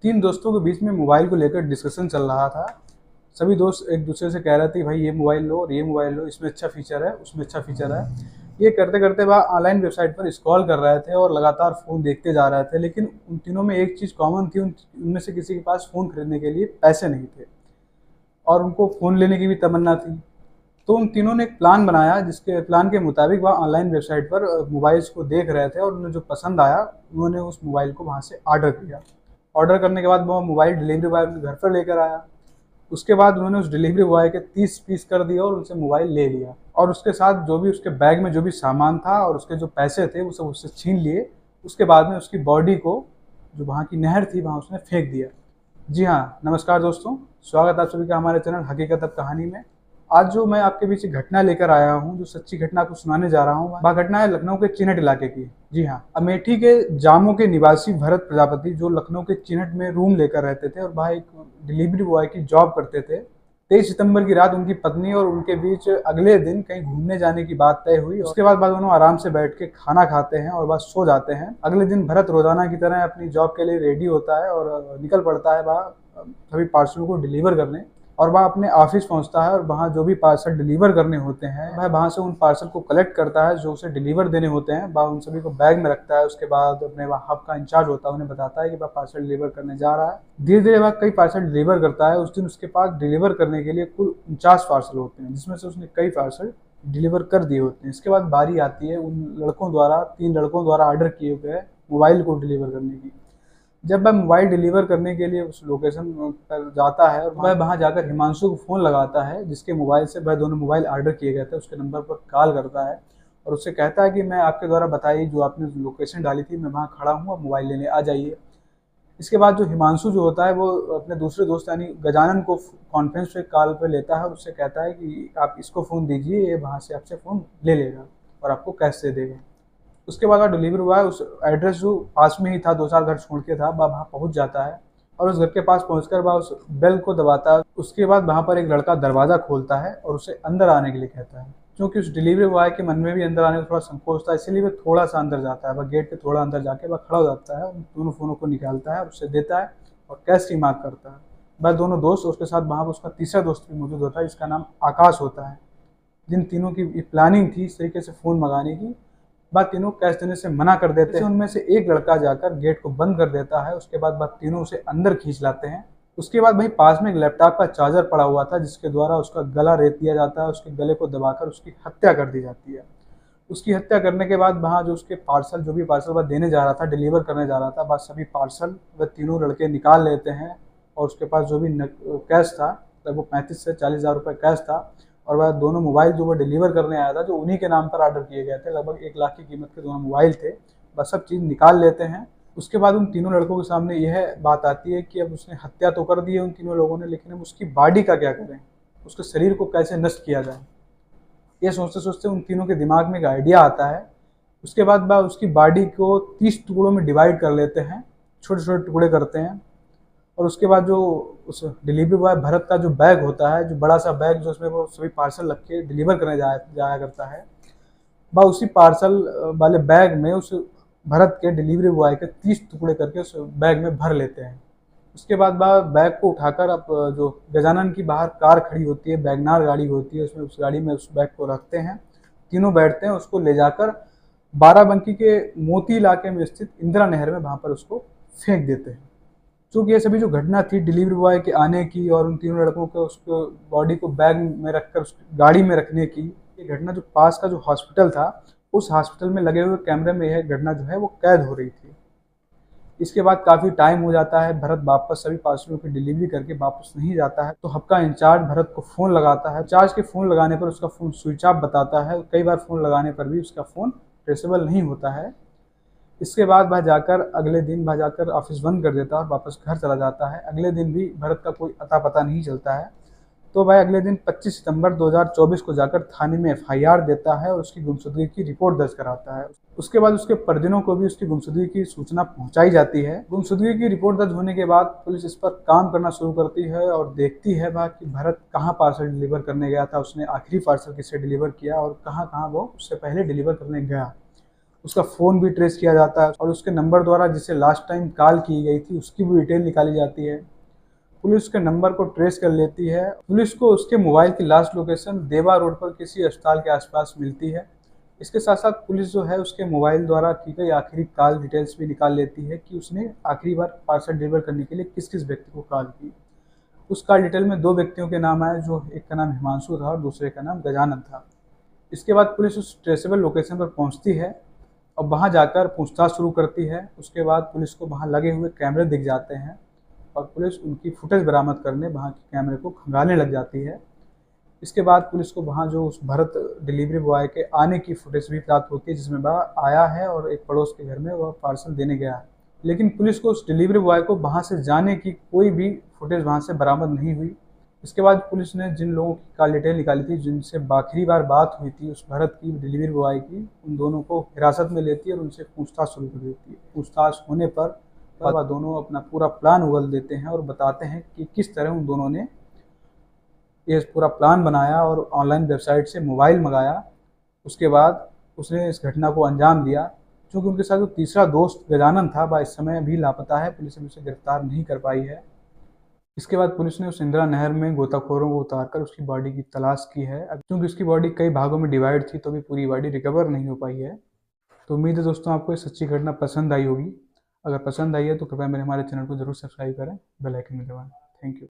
तीन दोस्तों के बीच में मोबाइल को लेकर डिस्कशन चल रहा था। सभी दोस्त एक दूसरे से कह रहे थे भाई ये मोबाइल लो और ये मोबाइल लो, इसमें अच्छा फीचर है, उसमें अच्छा फीचर है। ये करते करते वह ऑनलाइन वेबसाइट पर स्क्रॉल कर रहे थे और लगातार फ़ोन देखते जा रहे थे। लेकिन उन तीनों में एक चीज़ कॉमन थी, उनमें से किसी के पास फ़ोन खरीदने के लिए पैसे नहीं थे और उनको फ़ोन लेने की भी तमन्ना थी। तो उन तीनों ने एक प्लान बनाया, जिसके प्लान के मुताबिक वह ऑनलाइन वेबसाइट पर मोबाइल्स को देख रहे थे और उन्हें जो पसंद आया उन्होंने उस मोबाइल को वहाँ से ऑर्डर किया। ऑर्डर करने के बाद वो मोबाइल डिलीवरी बॉय उनके घर पर लेकर आया। उसके बाद उन्होंने उस डिलीवरी बॉय के 30 पीस कर दिए और उनसे मोबाइल ले लिया और उसके साथ जो भी उसके बैग में जो भी सामान था और उसके जो पैसे थे वो सब उससे छीन लिए। उसके बाद में उसकी बॉडी को जो वहाँ की नहर थी वहाँ उसने फेंक दिया। जी हाँ, नमस्कार दोस्तों, स्वागत है आप सभी का हमारे चैनल हकीकत अब कहानी में। आज जो मैं आपके बीच एक घटना लेकर आया हूँ, जो सच्ची घटना आपको सुनाने जा रहा हूँ, वह घटना है लखनऊ के चिनहट इलाके की। जी हाँ, अमेठी के जामो के निवासी भरत प्रजापति जो लखनऊ के चिनहट में रूम लेकर रहते थे और वहाँ एक डिलीवरी बॉय की जॉब करते थे। 23 सितंबर की रात उनकी पत्नी और उनके बीच अगले दिन कहीं घूमने जाने की बात तय हुई। उसके बाद दोनों आराम से बैठ के खाना खाते हैं और बस सो जाते हैं। अगले दिन भरत रोजाना की तरह अपनी जॉब के लिए रेडी होता है और निकल पड़ता है वह सभी पार्सलों को डिलीवर करने। और वह अपने ऑफिस पहुंचता है और वहाँ जो भी पार्सल डिलीवर करने होते हैं वह वहाँ से उन पार्सल को कलेक्ट करता है जो उसे डिलीवर देने होते हैं। वह उन सभी को बैग में रखता है। उसके बाद अपने वहाँ हब का इंचार्ज होता है उन्हें बताता है कि वह पार्सल डिलीवर करने जा रहा है। धीरे धीरे वह कई पार्सल डिलीवर करता है। उस दिन उसके पास डिलीवर करने के लिए कुल 49 पार्सल होते हैं, जिसमें से उसने कई पार्सल डिलीवर कर दिए होते हैं। इसके बाद बारी आती है उन लड़कों द्वारा, 3 लड़कों द्वारा ऑर्डर किए गए मोबाइल को डिलीवर करने की। जब वह मोबाइल डिलीवर करने के लिए उस लोकेशन पर जाता है और वह वहाँ जाकर हिमांशु को फ़ोन लगाता है, जिसके मोबाइल से वह दोनों मोबाइल ऑर्डर किए गए थे, उसके नंबर पर कॉल करता है और उससे कहता है कि मैं आपके द्वारा बताई जो आपने लोकेशन डाली थी मैं वहाँ खड़ा हूँ, आप मोबाइल लेने आ जाइए। इसके बाद जो हिमांशु जो होता है वो अपने दूसरे दोस्त यानी गजानन को कॉन्फ्रेंस पे कॉल पे लेता है और उससे कहता है कि आप इसको फ़ोन दीजिए, ये वहाँ से आपसे फ़ोन ले लेगा और आपको कैश दे देगा। उसके बाद डिलीवरी बॉय उस एड्रेस जो पास में ही था, 2-4 घर छोड़ के था, वह वहाँ पहुँच जाता है और उस घर के पास पहुँचकर वह उस बेल को दबाता है। उसके बाद वहाँ पर एक लड़का दरवाज़ा खोलता है और उसे अंदर आने के लिए कहता है। क्योंकि उस डिलीवरी बॉय के मन में भी अंदर आने का थोड़ा संकोच था, इसीलिए वह थोड़ा-सा अंदर जाता है। वह गेट पे थोड़ा अंदर जाके वह खड़ा हो जाता है, उन दोनों फ़ोनों को निकालता है और उसे देता है और कैश की माँग करता है। वह दोनों दोस्त और उसके साथ वहाँ पर उसका तीसरा दोस्त भी मौजूद होता है, जिसका नाम आकाश होता है। जिन तीनों की प्लानिंग थी इस तरीके से फ़ोन मंगाने की, बाद तीनों कैश देने से मना कर देते हैं। उनमें से एक लड़का जाकर गेट को बंद कर देता है। उसके बाद तीनों उसे अंदर खींच लाते हैं। उसके बाद वहीं पास में एक लैपटॉप का चार्जर पड़ा हुआ था, जिसके द्वारा उसका गला रेत दिया जाता है। उसके गले को दबाकर उसकी हत्या कर दी जाती है। उसकी हत्या करने के बाद वहाँ जो उसके पार्सल जो भी पार्सल वह देने जा रहा था, डिलीवर करने जा रहा था, वह सभी पार्सल वह तीनों लड़के निकाल लेते हैं और उसके पास जो भी कैश था, लगभग 35 से 40 हज़ार रुपये कैश था और वह दोनों मोबाइल जो वो डिलीवर करने आया था, जो उन्हीं के नाम पर ऑर्डर किए गए थे, लगभग 1 लाख की कीमत के दोनों मोबाइल थे, वह सब चीज़ निकाल लेते हैं। उसके बाद उन तीनों लड़कों के सामने यह बात आती है कि अब उसने हत्या तो कर दी है उन तीनों लोगों ने, लेकिन अब उसकी बॉडी का क्या करें, उसके शरीर को कैसे नष्ट किया जाए। ये सोचते सोचते उन तीनों के दिमाग में एक आइडिया आता है। उसके बाद वह उसकी बॉडी को 30 टुकड़ों में डिवाइड कर लेते हैं, छोटे छोटे टुकड़े करते हैं और उसके बाद जो उस डिलीवरी बॉय भरत का जो बैग होता है, जो बड़ा सा बैग जो उसमें वो सभी पार्सल रख के डिलीवर करने जाया करता है, वह उसी पार्सल वाले बैग में उस भरत के डिलीवरी बॉय के 30 टुकड़े करके उस बैग में भर लेते हैं। उसके बाद वह बैग को उठाकर अब जो गजानन की बाहर कार खड़ी होती है, वैगनार गाड़ी होती है, उसमें उस गाड़ी में उस बैग को रखते हैं। तीनों बैठते हैं, उसको ले जाकर बाराबंकी के मोती इलाके में स्थित इंदिरा नहर में वहाँ पर उसको फेंक देते हैं। चूँकि ये सभी जो घटना थी डिलीवरी बॉय के आने की और उन तीनों लड़कों को उसको बॉडी को बैग में रखकर उस गाड़ी में रखने की, ये घटना जो पास का जो हॉस्पिटल था, उस हॉस्पिटल में लगे हुए कैमरे में यह घटना जो है वो कैद हो रही थी। इसके बाद काफ़ी टाइम हो जाता है, भरत वापस सभी पार्सलों की डिलीवरी करके वापस नहीं जाता है, तो हब का इंचार्ज भरत को फ़ोन लगाता है। इंचार्ज के फ़ोन लगाने पर उसका फ़ोन स्विच ऑफ बताता है। कई बार फ़ोन लगाने पर भी उसका फ़ोन ट्रेसेबल नहीं होता है। इसके बाद वह जाकर अगले दिन वह जाकर ऑफिस बंद कर देता है और वापस घर चला जाता है। अगले दिन भी भरत का कोई अता पता नहीं चलता है। तो वह अगले दिन 25 सितंबर 2024 को जाकर थाने में एफआईआर देता है और उसकी गुमशुदगी की रिपोर्ट दर्ज कराता है। उसके बाद उसके परिजनों को भी उसकी गुमशुदगी की सूचना पहुंचाई जाती है। गुमशुदगी की रिपोर्ट दर्ज होने के बाद पुलिस इस पर काम करना शुरू करती है और देखती है वह कि भरत कहाँ पार्सल डिलीवर करने गया था, उसने आखिरी पार्सल किसे डिलीवर किया और कहाँ कहाँ वो उससे पहले डिलीवर करने गया। उसका फ़ोन भी ट्रेस किया जाता है और उसके नंबर द्वारा जिसे लास्ट टाइम कॉल की गई थी उसकी भी डिटेल निकाली जाती है। पुलिस उसके नंबर को ट्रेस कर लेती है। पुलिस को उसके मोबाइल की लास्ट लोकेशन देवा रोड पर किसी अस्पताल के आसपास मिलती है। इसके साथ साथ पुलिस जो है उसके मोबाइल द्वारा की गई आखिरी कॉल डिटेल्स भी निकाल लेती है कि उसने आखिरी बार पार्सल डिलीवर करने के लिए किस किस व्यक्ति को कॉल की। उस कॉल डिटेल में 2 व्यक्तियों के नाम आए, जो एक का नाम हिमांशु था और दूसरे का नाम गजानन था। इसके बाद पुलिस उस ट्रेसेबल लोकेशन पर पहुंचती है और वहां जाकर पूछताछ शुरू करती है। उसके बाद पुलिस को वहां लगे हुए कैमरे दिख जाते हैं और पुलिस उनकी फुटेज बरामद करने वहां के कैमरे को खंगालने लग जाती है। इसके बाद पुलिस को वहां जो उस भरत डिलीवरी बॉय के आने की फुटेज भी प्राप्त होती है, जिसमें वह आया है और एक पड़ोस के घर में वह पार्सल देने गया है। लेकिन पुलिस को उस डिलीवरी बॉय को वहां से जाने की कोई भी फुटेज वहां से बरामद नहीं हुई। इसके बाद पुलिस ने जिन लोगों की कॉल डिटेल निकाली थी, जिनसे आखिरी बार बात हुई थी उस भरत की डिलीवरी बॉय की, उन दोनों को हिरासत में लेती है और उनसे पूछताछ शुरू कर देती है। पूछताछ होने पर वह दोनों अपना पूरा प्लान उगल देते हैं और बताते हैं कि किस तरह उन दोनों ने ये पूरा प्लान बनाया और ऑनलाइन वेबसाइट से मोबाइल मंगाया। उसके बाद उसने इस घटना को अंजाम दिया। चूँकि उनके साथ जो तीसरा दोस्त गजानन था वह इस समय भी लापता है, पुलिस ने उसे गिरफ्तार नहीं कर पाई है। इसके बाद पुलिस ने उस इंदिरा नहर में गोताखोरों को उतारकर उसकी बॉडी की तलाश की है। अब चूँकि उसकी बॉडी कई भागों में डिवाइड थी तो भी पूरी बॉडी रिकवर नहीं हो पाई है। तो उम्मीद है दोस्तों आपको ये सच्ची घटना पसंद आई होगी। अगर पसंद आई है तो कृपया मेरे हमारे चैनल को जरूर सब्सक्राइब करें, बेल आइकन में दबाएं। Thank you.